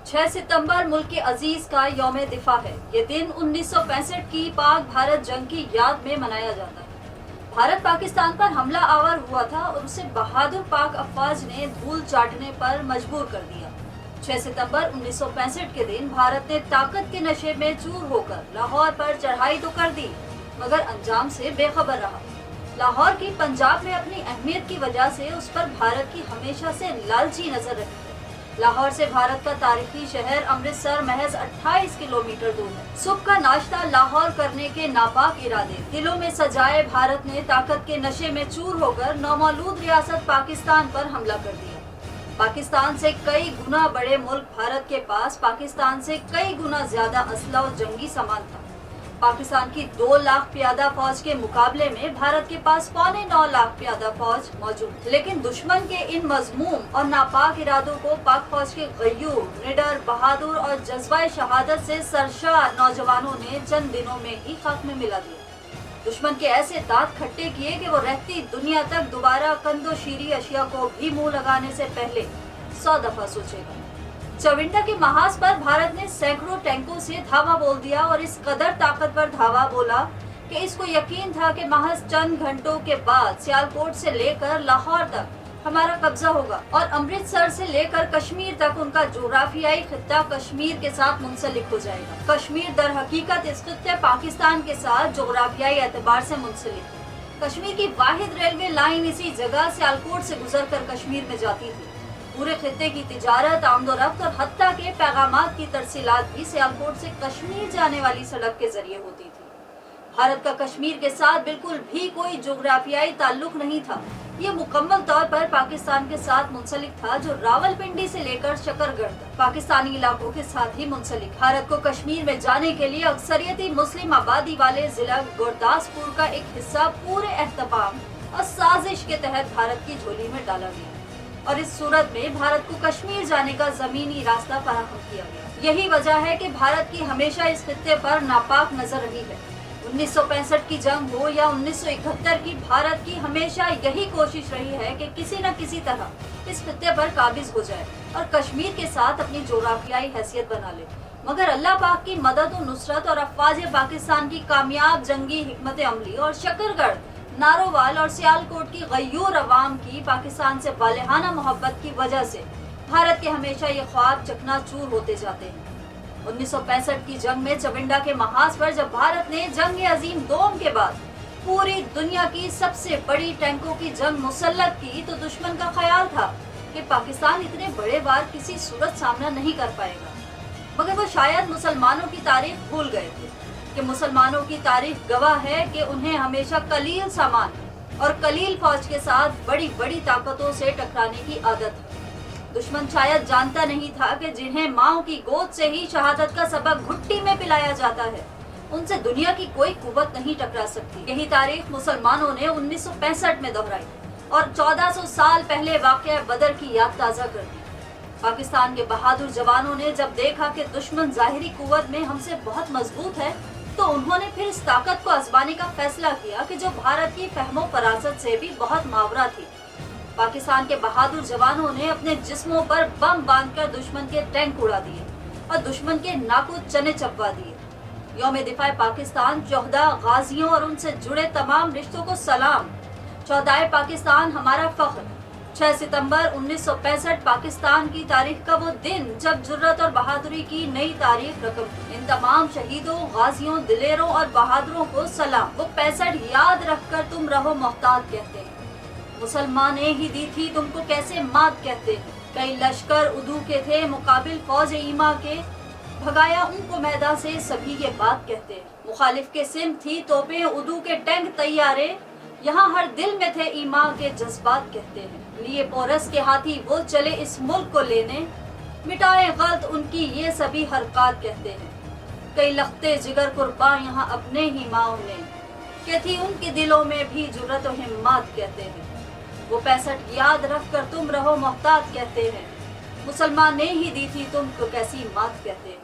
6 सितंबर मुल्क अजीज का यौम दिफा है। ये दिन 1965 की पाक भारत जंग की याद में मनाया जाता है। भारत पाकिस्तान पर हमला आवर हुआ था और उसे बहादुर पाक अफवाज ने धूल चाटने पर मजबूर कर दिया। 6 सितंबर 1965 के दिन भारत ने ताकत के नशे में चूर होकर लाहौर पर चढ़ाई तो कर दी, मगर अंजाम से बेखबर रहा। लाहौर की पंजाब में अपनी अहमियत की वजह से उस पर भारत की हमेशा से लालची नजर रही है। लाहौर से भारत का तारीखी शहर अमृतसर महज 28 किलोमीटर दूर है। सुबह का नाश्ता लाहौर करने के नापाक इरादे दिलों में सजाए भारत ने ताकत के नशे में चूर होकर नौमौलूद रियासत पाकिस्तान पर हमला कर दिया। पाकिस्तान से कई गुना बड़े मुल्क भारत के पास पाकिस्तान से कई गुना ज्यादा असला और जंगी सामान था। पाकिस्तान की 2 लाख प्यादा फौज के मुकाबले में भारत के पास 9.25 लाख प्यादा फौज मौजूद। लेकिन दुश्मन के इन मजमूम और नापाक इरादों को पाक फौज के गयूर, निडर, बहादुर और जज्बाए शहादत से सरशार नौजवानों ने चंद दिनों में ही खाक में मिला दिया। दुश्मन के ऐसे दांत खट्टे किए कि वो रहती दुनिया तक दोबारा कंदोशीरी अशिया को भी मुंह लगाने से पहले 100 दफा सोचेगा। चविंडा के महाज पर भारत ने सैकड़ों टैंकों से धावा बोल दिया और इस कदर ताकतवर धावा बोला कि इसको यकीन था कि महज चंद घंटों के बाद सियालकोट से लेकर लाहौर तक हमारा कब्जा होगा और अमृतसर से लेकर कश्मीर तक उनका जोग्राफियाई खित्ता कश्मीर के साथ मुंसलिक हो जाएगा। कश्मीर दर हकीकत इस खित्ते पाकिस्तान के साथ जोग्राफियाई एतबार से मुंसलिक है। कश्मीर की वाहिद रेलवे लाइन इसी जगह सियालकोट से गुजरकर कश्मीर में जाती थी। पूरे खित्ते की तिजारत, आमदोरफ्त और हत्ता के पैगामात की तरसीलात भी सियालकोट से कश्मीर जाने वाली सड़क के जरिए होती थी। भारत का कश्मीर के साथ बिल्कुल भी कोई जोग्राफियाई ताल्लुक नहीं था। ये मुकम्मल तौर पर पाकिस्तान के साथ मुंसलिक था, जो रावलपिंडी से लेकर शकरगढ़ तक पाकिस्तानी इलाकों के साथ ही मुंसलिक। भारत को कश्मीर में जाने के लिए अक्सरियती मुस्लिम आबादी वाले जिला गुरदासपुर का एक हिस्सा पूरे एहतमाम और साजिश के तहत भारत की झोली में डाला गया और इस सूरत में भारत को कश्मीर जाने का जमीनी रास्ता फराहम किया गया। यही वजह है कि भारत की हमेशा इस खित्ते पर नापाक नजर रही है। 1965 की जंग हो या 1971 की, भारत की हमेशा यही कोशिश रही है कि किसी न किसी तरह इस खित्ते पर काबिज हो जाए और कश्मीर के साथ अपनी जोग्राफियाई हैसियत बना ले। मगर अल्लाह पाक की मदद और नुसरत और अफवाज पाकिस्तान की कामयाब जंगी हिकमत अमली और शकरगढ़, नारोवाल और सियालकोट की गयूर अवाम की पाकिस्तान से बालिहाना मोहब्बत की वजह से भारत के हमेशा ये ख्वाब चकनाचूर होते जाते हैं। 1965 की जंग में चविंडा के महाज पर जब भारत ने जंग अजीम दोम के बाद पूरी दुनिया की सबसे बड़ी टैंकों की जंग मुसल्लत की, तो दुश्मन का ख्याल था कि पाकिस्तान इतने बड़े वार किसी सूरत सामना नहीं कर पाएगा। मगर वो शायद मुसलमानों की तारीख भूल गए थे कि मुसलमानों की तारीख गवाह है कि उन्हें हमेशा कलील सामान और कलील फौज के साथ बड़ी बड़ी ताकतों से टकराने की आदत है। दुश्मन शायद जानता नहीं था कि जिन्हें माओ की गोद से ही शहादत का सबक घुट्टी में पिलाया जाता है, उनसे दुनिया की कोई कुव्वत नहीं टकरा सकती। यही तारीख मुसलमानों ने 1965 में दोहराई और 1400 साल पहले वाक़या बदर की याद ताज़ा कर दी। पाकिस्तान के बहादुर जवानों ने जब देखा कि दुश्मन ज़ाहिरी कुव्वत में हमसे बहुत मजबूत है, तो उन्होंने फिर इस ताकत को आजमाने का फैसला किया कि जो भारत की फहमो फरासत से भी बहुत मावरा थी। पाकिस्तान के बहादुर जवानों ने अपने जिस्मों पर बम बांधकर दुश्मन के टैंक उड़ा दिए और दुश्मन के नाकू चने चबवा दिए। यौम दिफा पाकिस्तान 14 गाजियों और उनसे जुड़े तमाम रिश्तों को सलाम। 14 पाकिस्तान हमारा फख्र। 6 सितंबर 1965 पाकिस्तान की तारीख का वो दिन जब जुर्रत और बहादुरी की नई तारीख रकम। इन तमाम शहीदों, गाजियों, दिलेरों और बहादुरों को सलाम। वो 65 याद रखकर तुम रहो मोहताज कहते हैं। मुसलमान ही दी थी तुमको कैसे मात कहते हैं। कई लश्कर उदू के थे मुकाबिल फौज ईमा के, भगाया उनको मैदान से सभी ये बात कहते हैं। मुखालिफ के सिम थी तोपें, उदू के टैंक तैयारे, यहाँ हर दिल में थे ईमा के जज्बात कहते हैं। लिए पोरस के हाथी वो चले इस मुल्क को लेने, मिटाए गलत उनकी ये सभी हरकत कहते हैं। कई लख्ते जिगर कुर्बान यहाँ अपने ही माओ ने, कि थी उनके दिलों में भी जुर्रत और हिम्मत कहते हैं। वो 65 याद रख कर तुम रहो मोहताज कहते हैं। मुसलमान ने ही दी थी तुमको कैसी मात कहते हैं।